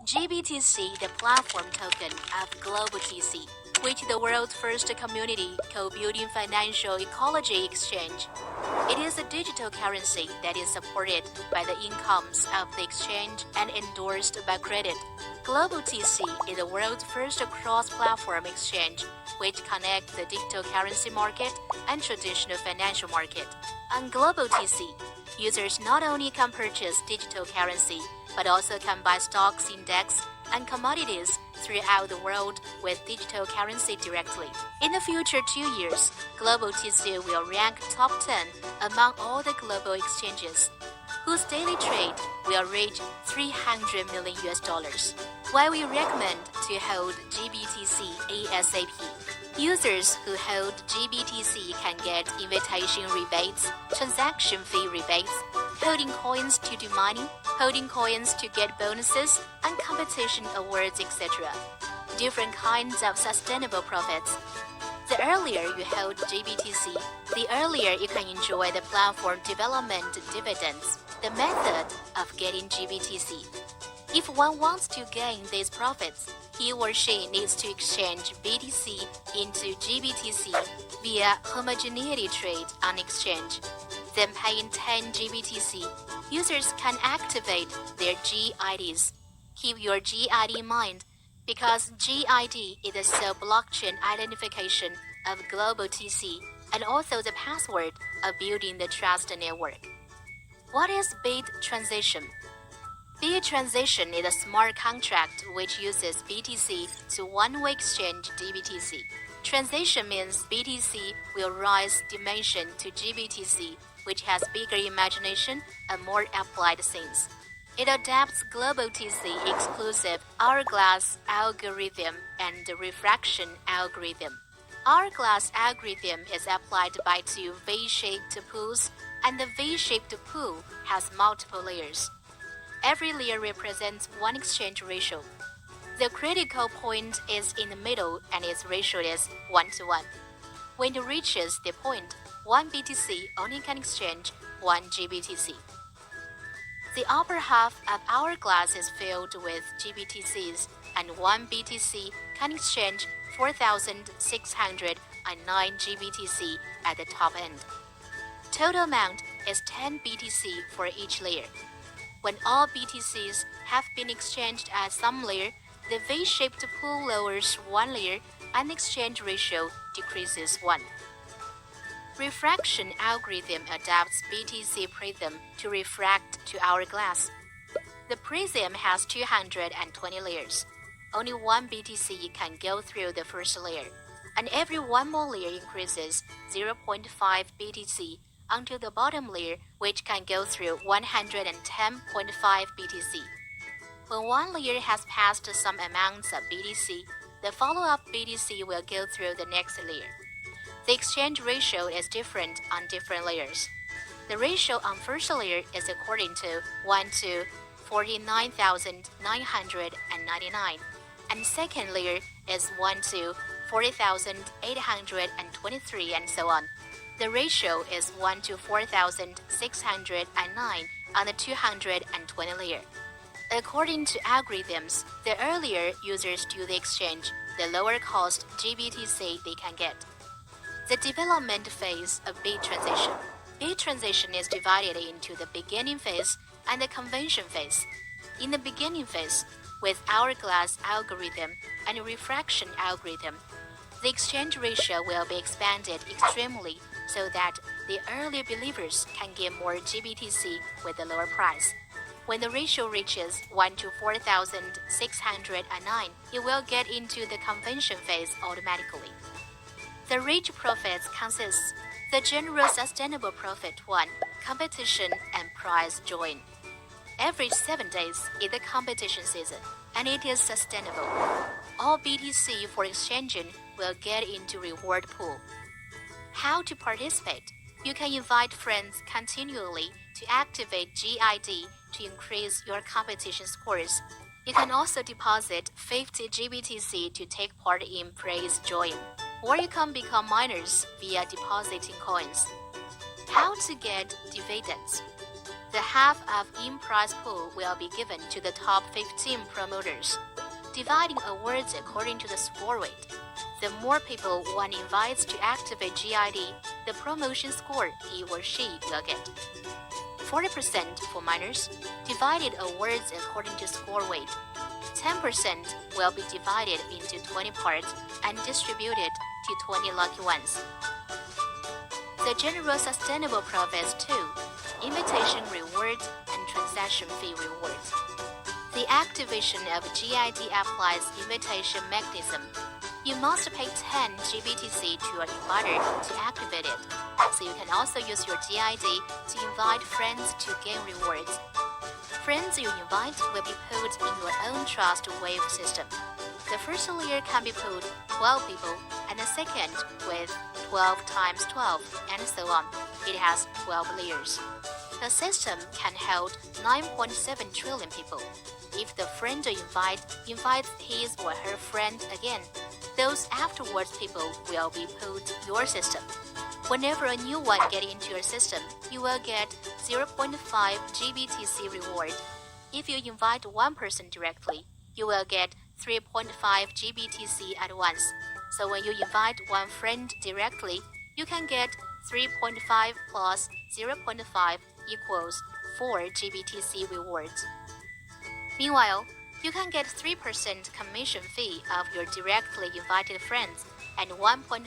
GBTC, the platform token of GLO BTC, which is the world's first community co-building financial ecology exchange. It is a digital currency that is supported by the incomes of the exchange and endorsed by credit. GLO BTC is the world's first cross-platform exchange which connects the digital currency market and traditional financial market. On GLO BTC, users not only can purchase digital currency, but also can buy stocks, index, and commodities throughout the world with digital currency directly. In the future 2 years, GLO BTC will rank top 10 among all the global exchanges, whose daily trade will reach $300 million. Why we recommend to hold GBTC ASAP. Users who hold GBTC can get invitation rebates, transaction fee rebates, holding coins to do mining, holding coins to get bonuses, and competition awards, etc. Different kinds of sustainable profits. The earlier you hold GBTC, the earlier you can enjoy the platform development dividends. The method of getting GBTC. If one wants to gain these profits, he or she needs to exchange BTC into GBTC via homogeneity trade on exchange. Then paying 10 GBTC, users can activate their GIDs. Keep your GID in mind, because GID is the sole blockchain identification of GLO BTC and also the password of building the trust network. What is bit transition? Bit transition is a smart contract which uses BTC to one-way exchange GBTC. Transition means BTC will rise dimension to GBTC, which has bigger imagination and more applied things. It adapts GLO BTC exclusive hourglass algorithm and refraction algorithm. Hourglass algorithm is applied by two V-shaped pools, and the V-shaped pool has multiple layers. Every layer represents one exchange ratio. The critical point is in the middle and its ratio is 1:1. When it reaches the point, one BTC only can exchange one GBTC. The upper half of hourglass is filled with GBTCs, and one BTC can exchange 4,609 GBTC at the top end. Total amount is 10 BTC for each layer. When all BTCs have been exchanged at some layer, the V-shaped pool lowers one layer and the exchange ratio decreases 1. Refraction algorithm adapts BTC prism to refract to hourglass. The prism has 220 layers. Only one BTC can go through the first layer, and every one more layer increases 0.5 BTC until the bottom layer, which can go through 110.5 BTC. When one layer has passed some amounts of BTC, the follow-up BTC will go through the next layer. The exchange ratio is different on different layers. The ratio on first layer is according to 1 to 49,999, and second layer is 1 to 40,823, and so on. The ratio is 1 to 4,609 on the 220 layer. According to algorithms, the earlier users do the exchange, the lower cost GBTC they can get. The development phase of bit transition. Bit transition is divided into the beginning phase and the convention phase. In the beginning phase, with hourglass algorithm and refraction algorithm, the exchange ratio will be expanded extremely so that the early believers can get more GBTC with a lower price. When the ratio reaches 1 to 4,609, it will get into the convention phase automatically. The rich profits consists the general sustainable profit 1, competition and price join. Every 7 days is the competition season, and it is sustainable. All BTC for exchanging will get into reward pool. How to participate? You can invite friends continually to activate GID to increase your competition scores. You can also deposit 50 GBTC to take part in prize join, or you can become miners via depositing coins. How to get dividends? The half of in-prize pool will be given to the top 15 promoters, dividing awards according to the score weight. The more people one invites to activate GID, the promotion score he or she will get. 40% for minors, divided awards according to score weight. 10% will be divided into 20 parts and distributed to 20 lucky ones. The general sustainable profits too, invitation rewards and transaction fee rewards. The activation of GID applies invitation mechanism. You must pay 10 GBTC to your inviter to activate it, so you can also use your GID to invite friends to gain rewards. Friends you invite will be put in your own trust wave system. The first layer can be put 12 people, and the second with 12 times 12, and so on. It has 12 layers. The system can hold 9.7 trillion people. If the friend you invite invites his or her friend again, those afterwards people will be put your system. Whenever a new one gets into your system, you will get 0.5 GBTC reward. If you invite one person directly, you will get 3.5 GBTC at once. So when you invite one friend directly, you can get 3.5 plus 0.5 equals 4 GBTC rewards. Meanwhile, you can get 3% commission fee of your directly invited friends and 1.5%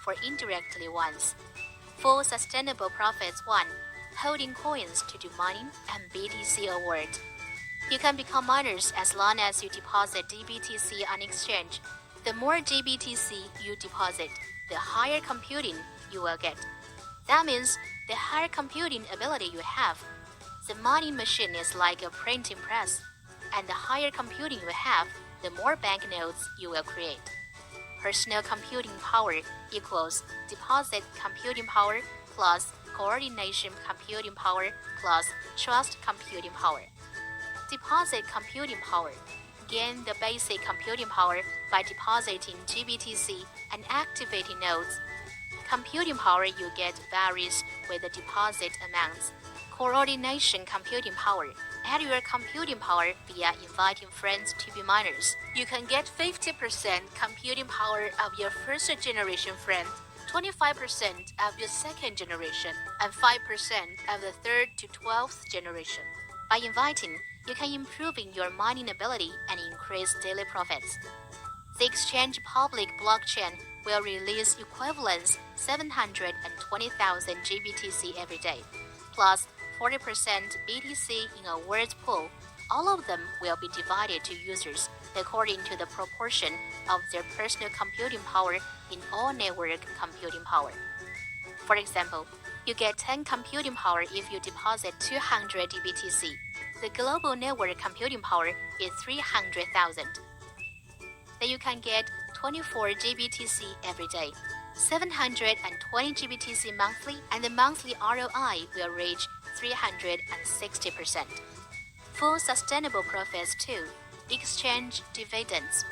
for indirectly ones. For Sustainable Profits 1, holding coins to do mining and BTC awards. You can become miners as long as you deposit GBTC on exchange. The more GBTC you deposit, the higher computing you will get. That means the higher computing ability you have. The mining machine is like a printing press, and the higher computing you have, the more banknotes you will create. Personal computing power equals deposit computing power plus coordination computing power plus trust computing power. Deposit computing power. Gain the basic computing power by depositing GBTC and activating nodes. Computing power you get varies with the deposit amounts. Coordination computing power. Add your computing power via inviting friends to be miners. You can get 50% computing power of your first generation friend, 25% of your second generation, and 5% of the third to 12th generation. By inviting, you can improve your mining ability and increase daily profits. The exchange public blockchain will release equivalents 720,000 GBTC every day, plus 40% BTC in a awards pool. All of them will be divided to users according to the proportion of their personal computing power in all network computing power. For example, you get 10 computing power if you deposit 200 GBTC. The global network computing power is 300,000. Then you can get 24 GBTC every day, 720 GBTC monthly, and the monthly ROI will reach 360%. For Sustainable Profits 2, exchange dividends.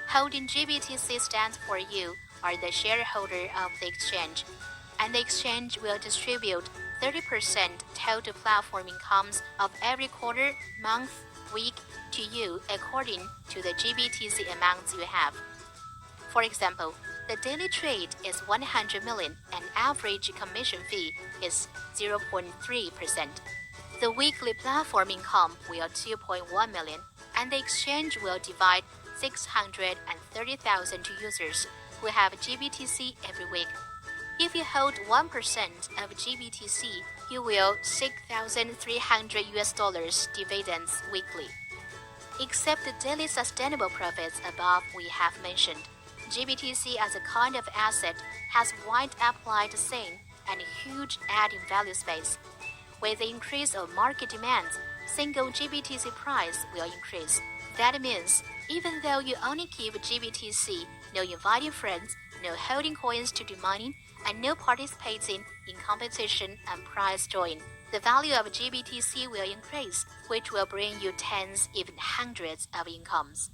Holding GBTC stands for you are the shareholder of the exchange, and the exchange will distribute 30% total platform incomes of every quarter, month, week to you according to the GBTC amounts you have. For example, the daily trade is 100 million and average commission fee is 0.3%. The weekly platform income will 2.1 million, and the exchange will divide 630,000 to users who have GBTC every week. If you hold 1% of GBTC, you will $6,300 dividends weekly. Except the daily sustainable profits above we have mentioned, GBTC as a kind of asset has wide applied scene and huge adding value space. With the increase of market demands, single GBTC price will increase. That means, even though you only keep GBTC, no inviting friends, no holding coins to do mining, and no participating in competition and prize join, the value of GBTC will increase, which will bring you tens, even hundreds of incomes.